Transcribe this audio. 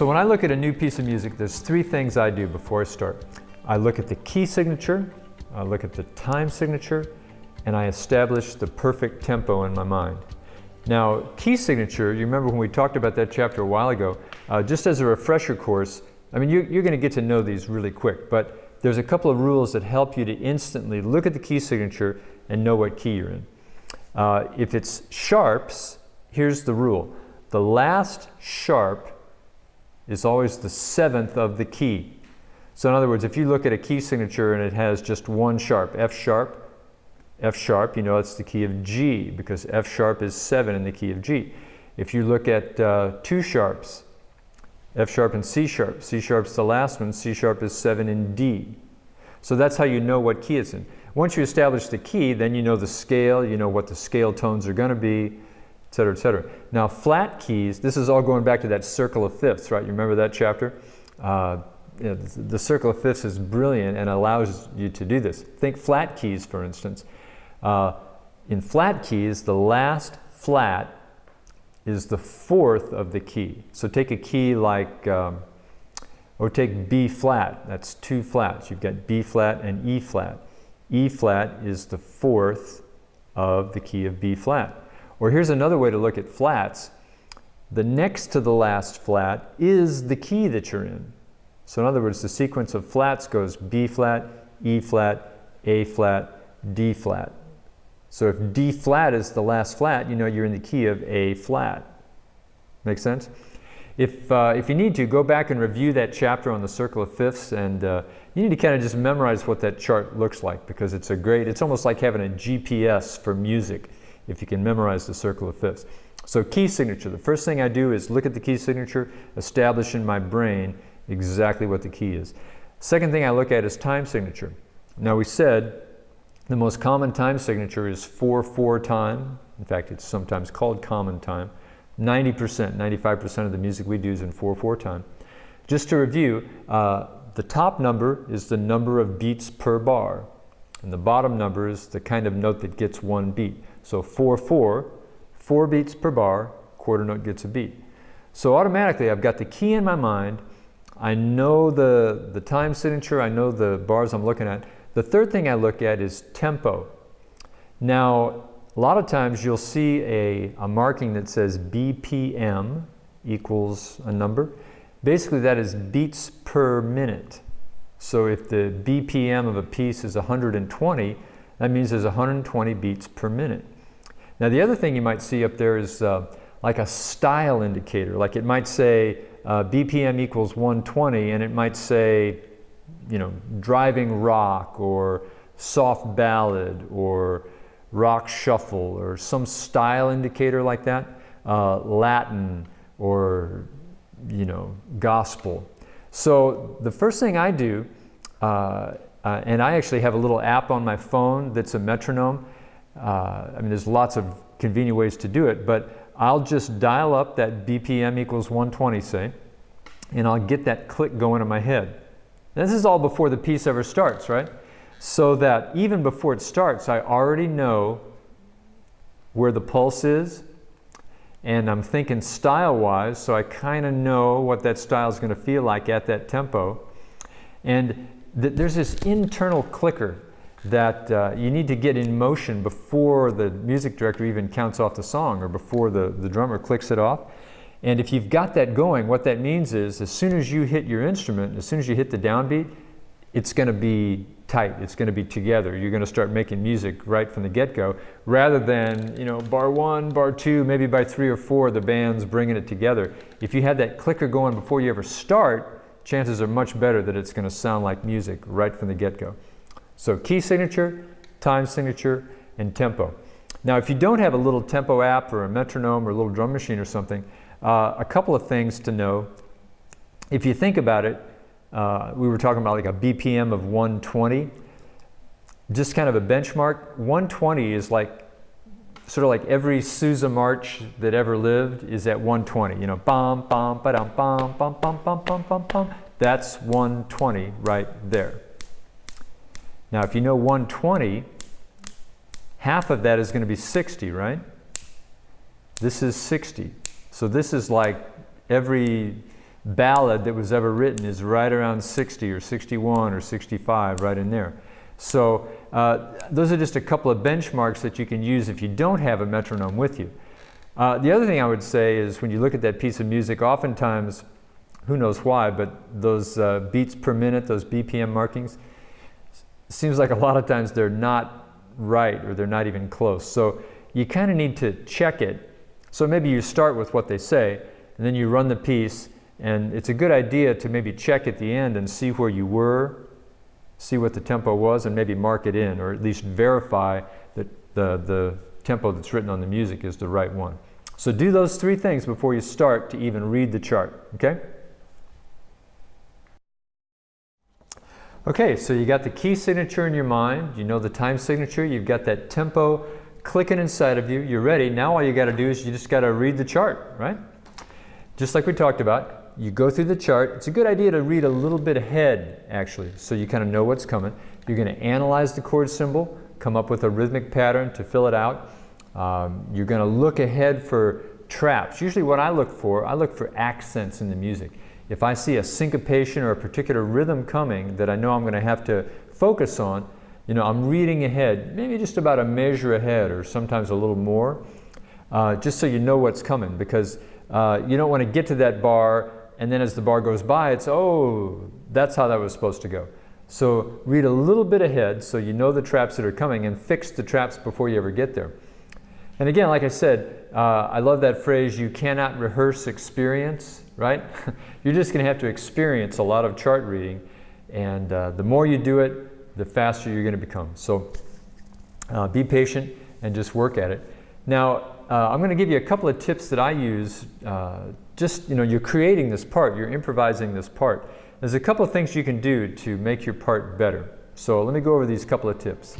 So when I look at a new piece of music, there's three things I do before I start. I look at the key signature, I look at the time signature, and I establish the perfect tempo in my mind. Now, key signature, you remember when we talked about that chapter a while ago, just as a refresher course, I mean, you're going to get to know these really quick, but there's a couple of rules that help you to instantly look at the key signature and know what key you're in. If it's sharps, here's the rule. The last sharp is always the seventh of the key. So in other words, if you look at a key signature and it has just one sharp, F sharp, you know it's the key of G because F sharp is 7 in the key of G. If you look at two sharps, F sharp and C sharp's the last one, C sharp is 7 in D. So that's how you know what key it's in. Once you establish the key, then you know the scale, you know what the scale tones are going to be, et cetera, et cetera. Now flat keys, this is all going back to that circle of fifths, right? You remember that chapter? The circle of fifths is brilliant and allows you to do this. Think flat keys, for instance. In flat keys, the last flat is the fourth of the key. So take a key like, or take B flat, that's two flats. You've got B flat and E flat. E flat is the fourth of the key of B flat. Or here's another way to look at flats. The next to the last flat is the key that you're in. So in other words, the sequence of flats goes B flat, E flat, A flat, D flat. So if D flat is the last flat, you know you're in the key of A flat. Make sense? If you need to, go back and review that chapter on the circle of fifths, and you need to kind of just memorize what that chart looks like because it's it's almost like having a GPS for music if you can memorize the circle of fifths. So key signature, the first thing I do is look at the key signature, establish in my brain exactly what the key is. Second thing I look at is time signature. Now we said the most common time signature is 4/4 time. In fact, it's sometimes called common time. 90%, 95% of the music we do is in 4/4 time. Just to review, the top number is the number of beats per bar, and the bottom number is the kind of note that gets one beat. So 4/4, 4 beats per bar, quarter note gets a beat. So automatically I've got the key in my mind, I know the time signature, I know the bars I'm looking at. The third thing I look at is tempo. Now, a lot of times you'll see a marking that says BPM equals a number. Basically that is beats per minute. So if the BPM of a piece is 120, that means there's 120 beats per minute. Now the other thing you might see up there is like a style indicator. Like it might say BPM equals 120, and it might say, you know, driving rock or soft ballad or rock shuffle or some style indicator like that, Latin or, you know, gospel. So the first thing I do, and I actually have a little app on my phone that's a metronome. I mean, there's lots of convenient ways to do it, but I'll just dial up that BPM equals 120, say, and I'll get that click going in my head. Now, this is all before the piece ever starts, right? So that even before it starts, I already know where the pulse is, and I'm thinking style-wise, so I kind of know what that style is going to feel like at that tempo. And there's this internal clicker that you need to get in motion before the music director even counts off the song or before the drummer clicks it off. And if you've got that going, what that means is as soon as you hit your instrument, as soon as you hit the downbeat, it's going to be tight, it's going to be together. You're going to start making music right from the get-go, rather than, you know, bar 1, bar 2, maybe by 3 or 4 the band's bringing it together. If you had that clicker going before you ever start, chances are much better that it's going to sound like music right from the get-go. So key signature, time signature, and tempo. Now if you don't have a little tempo app or a metronome or a little drum machine or something, a couple of things to know. If you think about it, we were talking about like a BPM of 120. Just kind of a benchmark, 120 is like, sort of like every Sousa march that ever lived is at 120. You know, bum, bum, ba-dum, bum, bum, bum, bum, bum, bum, bum. That's 120 right there. Now if you know 120, half of that is going to be 60, right? This is 60. So this is like every ballad that was ever written is right around 60 or 61 or 65, right in there. So those are just a couple of benchmarks that you can use if you don't have a metronome with you. The other thing I would say is when you look at that piece of music, oftentimes, who knows why, but those beats per minute, those BPM markings, seems like a lot of times they're not right or they're not even close. So you kind of need to check it. So maybe you start with what they say and then you run the piece, and it's a good idea to maybe check at the end and see where you were, see what the tempo was, and maybe mark it in, or at least verify that the tempo that's written on the music is the right one. So do those three things before you start to even read the chart, okay? Okay, so you got the key signature in your mind, you know the time signature, you've got that tempo clicking inside of you, you're ready. Now all you got to do is you just got to read the chart, right? Just like we talked about, you go through the chart. It's a good idea to read a little bit ahead, actually, so you kind of know what's coming. You're going to analyze the chord symbol, come up with a rhythmic pattern to fill it out. You're going to look ahead for traps. Usually what I look for accents in the music. If I see a syncopation or a particular rhythm coming that I know I'm going to have to focus on, you know, I'm reading ahead, maybe just about a measure ahead or sometimes a little more, just so you know what's coming, because you don't want to get to that bar and then as the bar goes by, it's, oh, that's how that was supposed to go. So read a little bit ahead so you know the traps that are coming and fix the traps before you ever get there. And again, like I said, I love that phrase, you cannot rehearse experience, right? You're just going to have to experience a lot of chart reading, and the more you do it, the faster you're going to become. So be patient and just work at it. Now, I'm going to give you a couple of tips that I use. Just, you know, you're creating this part, you're improvising this part. There's a couple of things you can do to make your part better. So let me go over these couple of tips.